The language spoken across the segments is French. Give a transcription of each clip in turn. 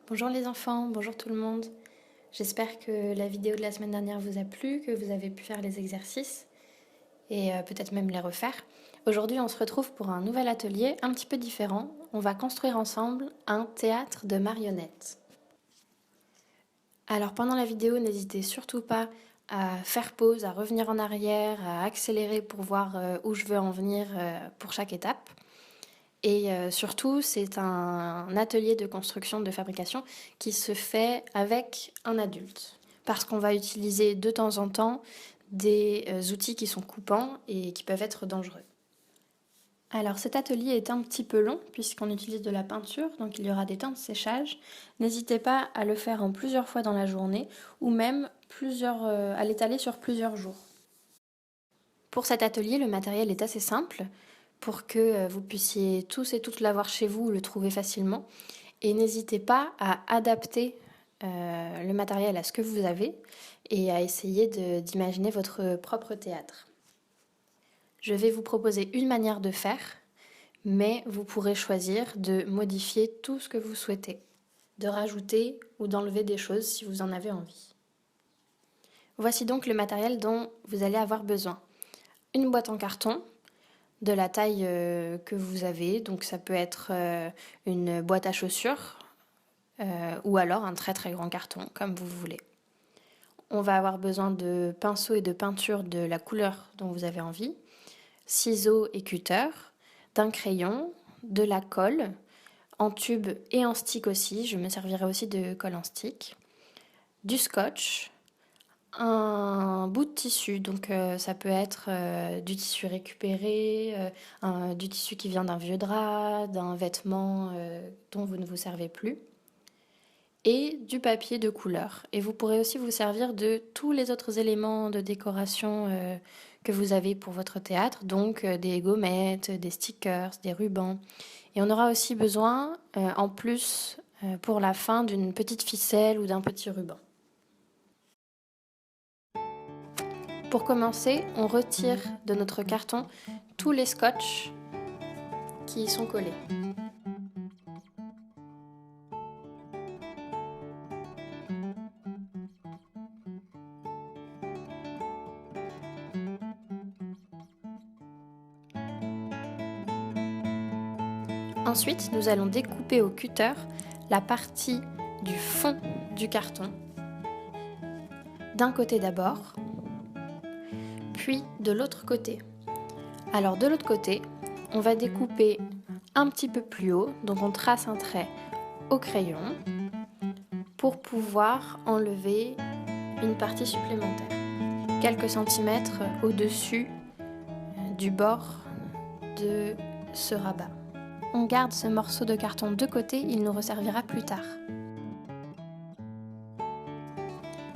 Bonjour les enfants, bonjour tout le monde. J'espère que la vidéo de la semaine dernière vous a plu, que vous avez pu faire les exercices et peut-être même les refaire. Aujourd'hui, on se retrouve pour un nouvel atelier un petit peu différent. On va construire ensemble un théâtre de marionnettes. Alors pendant la vidéo, n'hésitez surtout pas à faire pause, à revenir en arrière, à accélérer pour voir où je veux en venir pour chaque étape. Et surtout, c'est un atelier de construction, de fabrication qui se fait avec un adulte. Parce qu'on va utiliser de temps en temps des outils qui sont coupants et qui peuvent être dangereux. Alors cet atelier est un petit peu long puisqu'on utilise de la peinture, donc il y aura des temps de séchage. N'hésitez pas à le faire en plusieurs fois dans la journée ou même à l'étaler sur plusieurs jours. Pour cet atelier, le matériel est assez simple pour que vous puissiez tous et toutes l'avoir chez vous ou le trouver facilement. Et n'hésitez pas à adapter le matériel à ce que vous avez et à essayer d'imaginer votre propre théâtre. Je vais vous proposer une manière de faire, mais vous pourrez choisir de modifier tout ce que vous souhaitez, de rajouter ou d'enlever des choses si vous en avez envie. Voici donc le matériel dont vous allez avoir besoin. Une boîte en carton, de la taille que vous avez, donc ça peut être une boîte à chaussures ou alors un très très grand carton, comme vous voulez. On va avoir besoin de pinceaux et de peinture de la couleur dont vous avez envie, ciseaux et cutter, d'un crayon, de la colle, en tube et en stick aussi, je me servirai aussi de colle en stick, du scotch, un bout de tissu, donc ça peut être du tissu récupéré, du tissu qui vient d'un vieux drap, d'un vêtement dont vous ne vous servez plus, et du papier de couleur. Et vous pourrez aussi vous servir de tous les autres éléments de décoration que vous avez pour votre théâtre, donc des gommettes, des stickers, des rubans. Et on aura aussi besoin, en plus, pour la fin, d'une petite ficelle ou d'un petit ruban. Pour commencer, on retire de notre carton tous les scotch qui y sont collés. Ensuite, nous allons découper au cutter la partie du fond du carton, d'un côté d'abord, puis de l'autre côté. Alors de l'autre côté, on va découper un petit peu plus haut, donc on trace un trait au crayon pour pouvoir enlever une partie supplémentaire, quelques centimètres au-dessus du bord de ce rabat. On garde ce morceau de carton de côté, il nous resservira plus tard.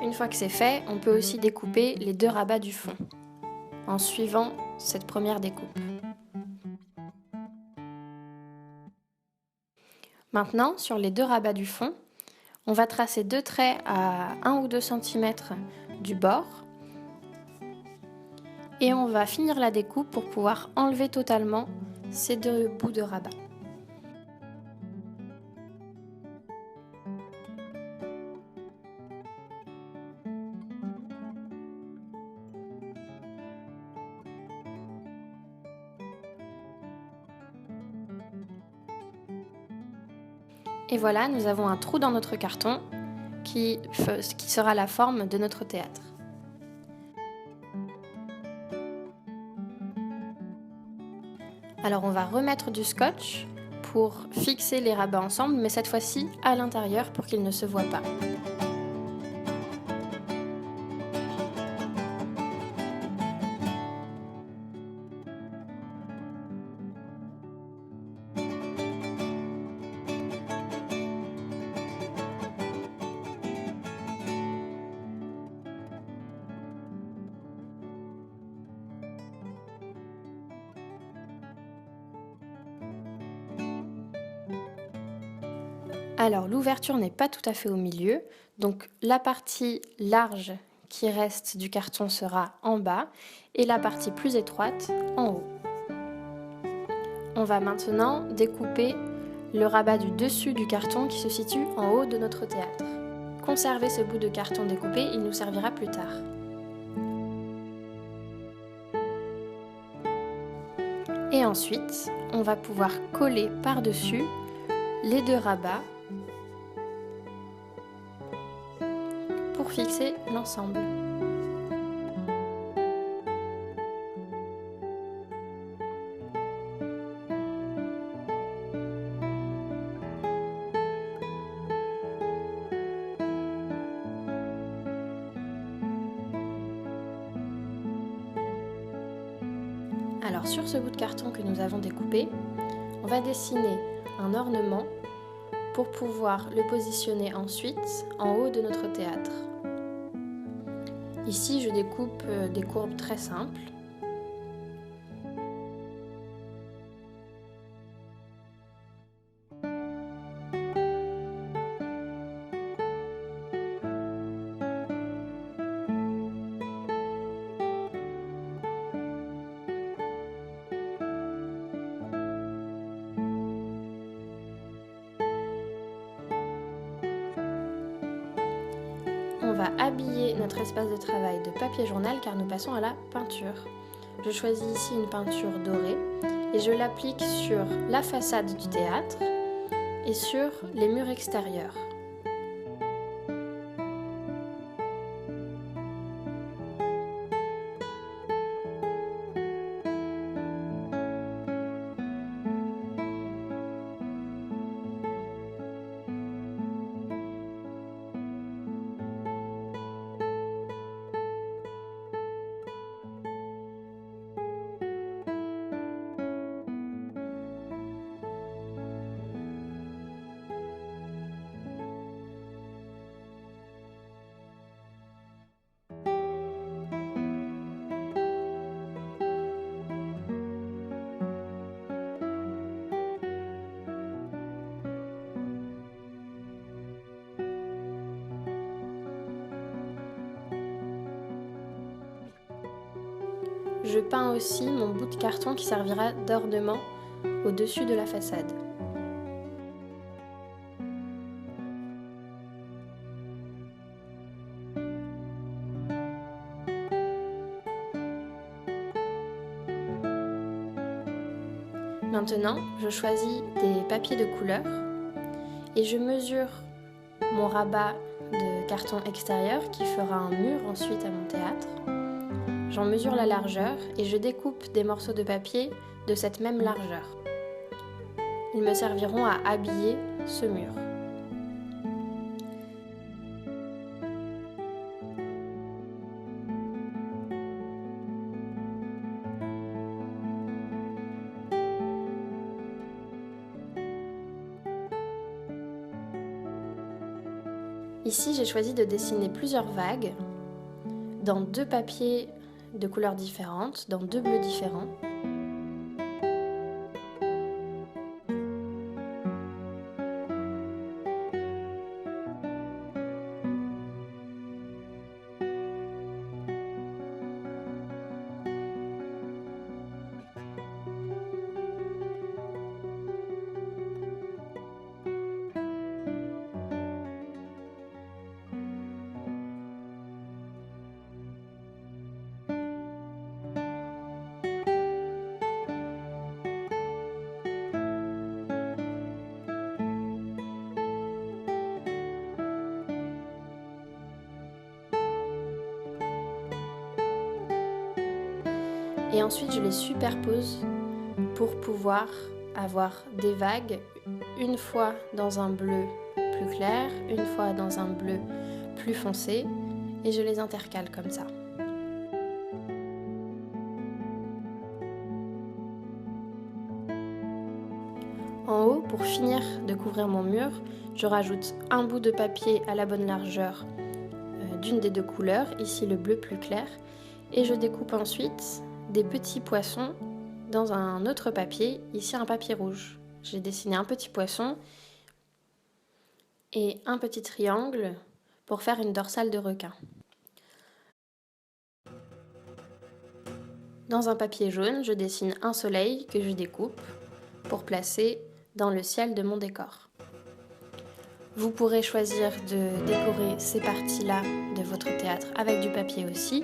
Une fois que c'est fait, on peut aussi découper les deux rabats du fond, en suivant cette première découpe. Maintenant, sur les deux rabats du fond, on va tracer deux traits à 1 ou 2 cm du bord et on va finir la découpe pour pouvoir enlever totalement ces deux bouts de rabat. Et voilà, nous avons un trou dans notre carton qui sera la forme de notre théâtre. Alors on va remettre du scotch pour fixer les rabats ensemble, mais cette fois-ci à l'intérieur pour qu'ils ne se voient pas. Alors l'ouverture n'est pas tout à fait au milieu, donc la partie large qui reste du carton sera en bas et la partie plus étroite en haut. On va maintenant découper le rabat du dessus du carton qui se situe en haut de notre théâtre. Conserver ce bout de carton découpé, il nous servira plus tard. Et ensuite, on va pouvoir coller par-dessus les deux rabats pour fixer l'ensemble. Alors sur ce bout de carton que nous avons découpé, on va dessiner un ornement pour pouvoir le positionner ensuite en haut de notre théâtre. Ici, je découpe des courbes très simples. On va habiller notre espace de travail de papier journal car nous passons à la peinture. Je choisis ici une peinture dorée et je l'applique sur la façade du théâtre et sur les murs extérieurs. Je peins aussi mon bout de carton qui servira d'ornement au-dessus de la façade. Maintenant, je choisis des papiers de couleur et je mesure mon rabat de carton extérieur qui fera un mur ensuite à mon théâtre. J'en mesure la largeur et je découpe des morceaux de papier de cette même largeur. Ils me serviront à habiller ce mur. Ici, j'ai choisi de dessiner plusieurs vagues dans deux papiers de couleurs différentes, dans deux bleus différents. Et ensuite, je les superpose pour pouvoir avoir des vagues, une fois dans un bleu plus clair, une fois dans un bleu plus foncé, et je les intercale comme ça. En haut, pour finir de couvrir mon mur, je rajoute un bout de papier à la bonne largeur d'une des deux couleurs, ici le bleu plus clair, et je découpe ensuite des petits poissons dans un autre papier, ici un papier rouge. J'ai dessiné un petit poisson et un petit triangle pour faire une dorsale de requin. Dans un papier jaune, je dessine un soleil que je découpe pour placer dans le ciel de mon décor. Vous pourrez choisir de décorer ces parties-là de votre théâtre avec du papier aussi,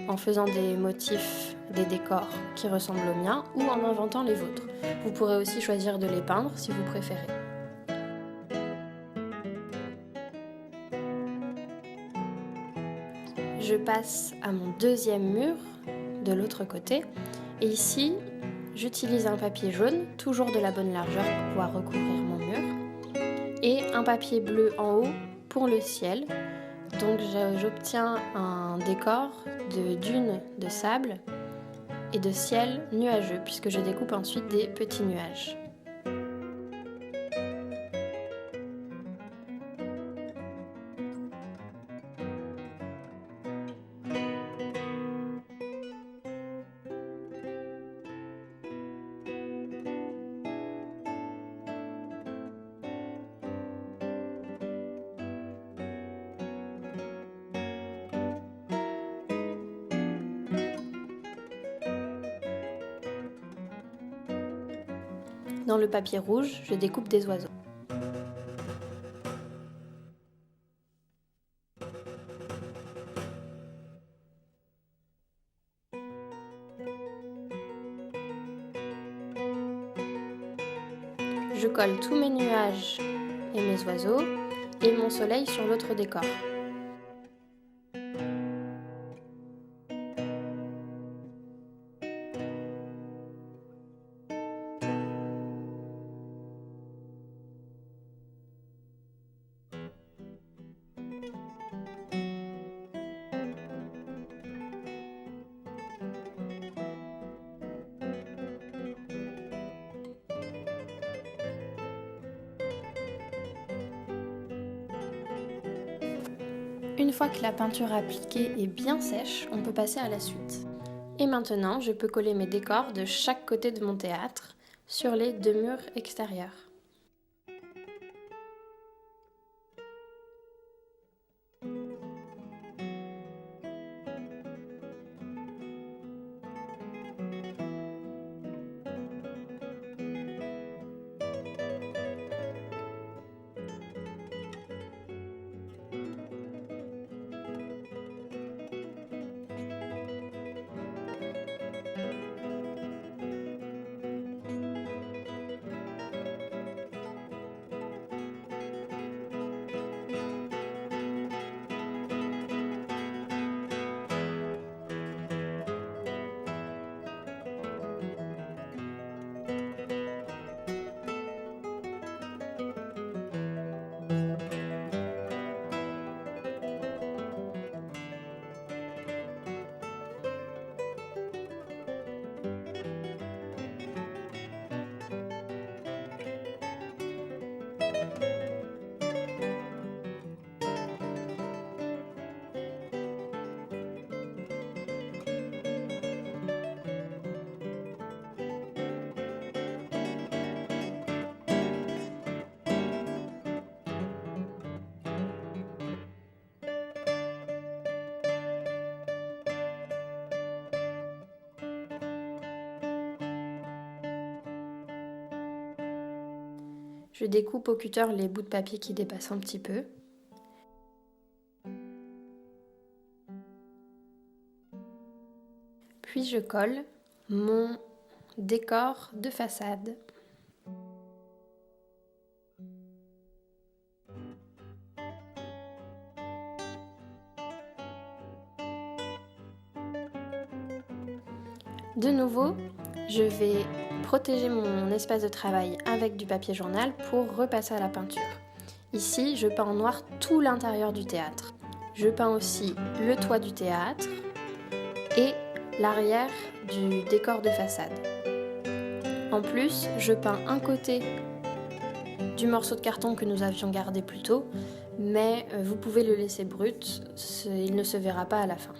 en faisant des motifs, des décors qui ressemblent aux miens ou en inventant les vôtres. Vous pourrez aussi choisir de les peindre si vous préférez. Je passe à mon deuxième mur de l'autre côté et ici j'utilise un papier jaune, toujours de la bonne largeur pour pouvoir recouvrir mon mur, et un papier bleu en haut pour le ciel. Donc j'obtiens un décor de dunes de sable et de ciel nuageux puisque je découpe ensuite des petits nuages. Dans le papier rouge, je découpe des oiseaux. Je colle tous mes nuages et mes oiseaux et mon soleil sur l'autre décor. Une fois que la peinture appliquée est bien sèche, on peut passer à la suite. Et maintenant, je peux coller mes décors de chaque côté de mon théâtre sur les deux murs extérieurs. Je découpe au cutter les bouts de papier qui dépassent un petit peu. Puis je colle mon décor de façade. De nouveau, je vais protéger mon espace de travail avec du papier journal pour repasser à la peinture. Ici, je peins en noir tout l'intérieur du théâtre. Je peins aussi le toit du théâtre et l'arrière du décor de façade. En plus, je peins un côté du morceau de carton que nous avions gardé plus tôt, mais vous pouvez le laisser brut, il ne se verra pas à la fin.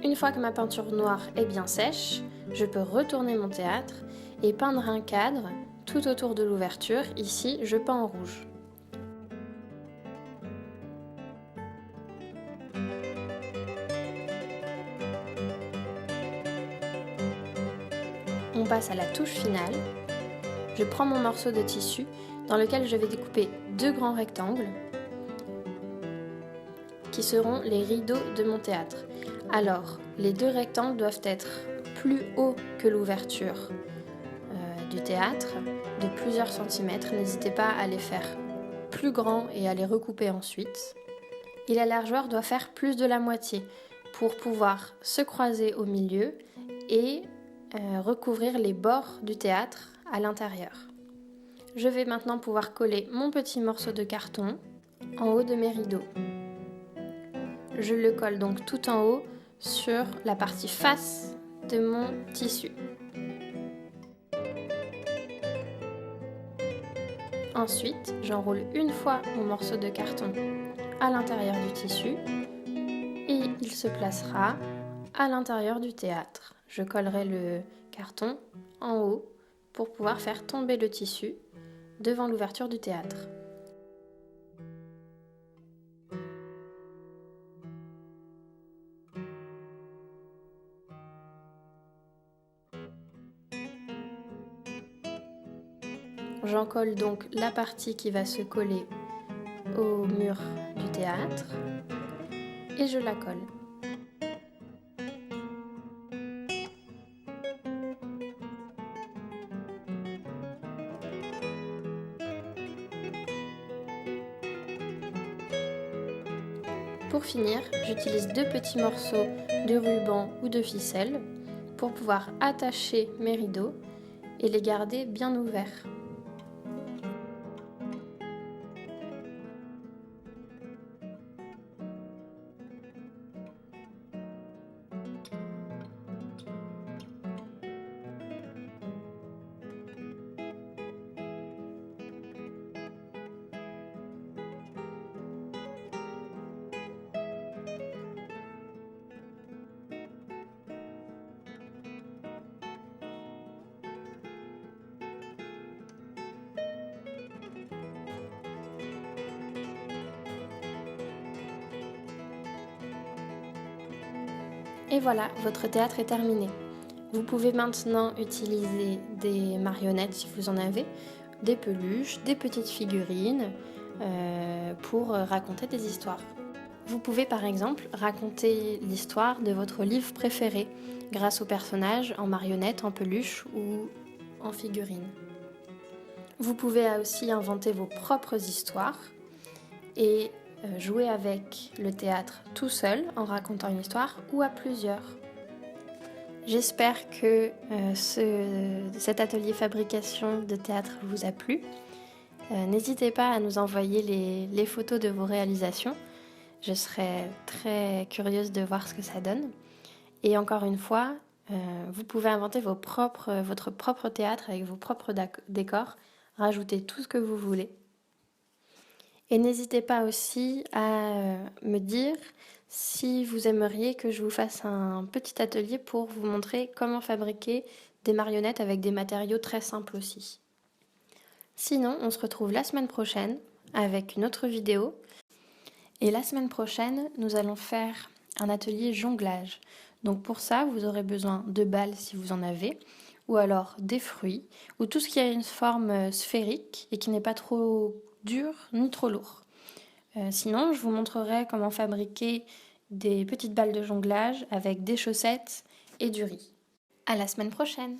Une fois que ma peinture noire est bien sèche, je peux retourner mon théâtre et peindre un cadre tout autour de l'ouverture. Ici, je peins en rouge. On passe à la touche finale. Je prends mon morceau de tissu dans lequel je vais découper 2 grands rectangles qui seront les rideaux de mon théâtre. Alors, les 2 rectangles doivent être plus hauts que l'ouverture du théâtre de plusieurs centimètres. N'hésitez pas à les faire plus grands et à les recouper ensuite. Et la largeur doit faire plus de la moitié pour pouvoir se croiser au milieu et recouvrir les bords du théâtre à l'intérieur. Je vais maintenant pouvoir coller mon petit morceau de carton en haut de mes rideaux. Je le colle donc tout en haut sur la partie face de mon tissu. Ensuite, j'enroule une fois mon morceau de carton à l'intérieur du tissu et il se placera à l'intérieur du théâtre. Je collerai le carton en haut pour pouvoir faire tomber le tissu devant l'ouverture du théâtre. J'en colle donc la partie qui va se coller au mur du théâtre et je la colle. Pour finir, j'utilise 2 petits morceaux de ruban ou de ficelle pour pouvoir attacher mes rideaux et les garder bien ouverts. Et voilà, votre théâtre est terminé. Vous pouvez maintenant utiliser des marionnettes si vous en avez, des peluches, des petites figurines pour raconter des histoires. Vous pouvez par exemple raconter l'histoire de votre livre préféré grâce aux personnages en marionnettes, en peluche ou en figurines. Vous pouvez aussi inventer vos propres histoires et jouer avec le théâtre tout seul en racontant une histoire ou à plusieurs. J'espère que cet atelier fabrication de théâtre vous a plu. N'hésitez pas à nous envoyer les photos de vos réalisations. Je serais très curieuse de voir ce que ça donne. Et encore une fois, vous pouvez inventer votre propre théâtre avec vos propres décors, rajouter tout ce que vous voulez. Et n'hésitez pas aussi à me dire si vous aimeriez que je vous fasse un petit atelier pour vous montrer comment fabriquer des marionnettes avec des matériaux très simples aussi. Sinon, on se retrouve la semaine prochaine avec une autre vidéo. Et la semaine prochaine, nous allons faire un atelier jonglage. Donc pour ça, vous aurez besoin de balles si vous en avez, ou alors des fruits, ou tout ce qui a une forme sphérique et qui n'est pas trop dur ni trop lourd. Sinon, je vous montrerai comment fabriquer des petites balles de jonglage avec des chaussettes et du riz. À la semaine prochaine!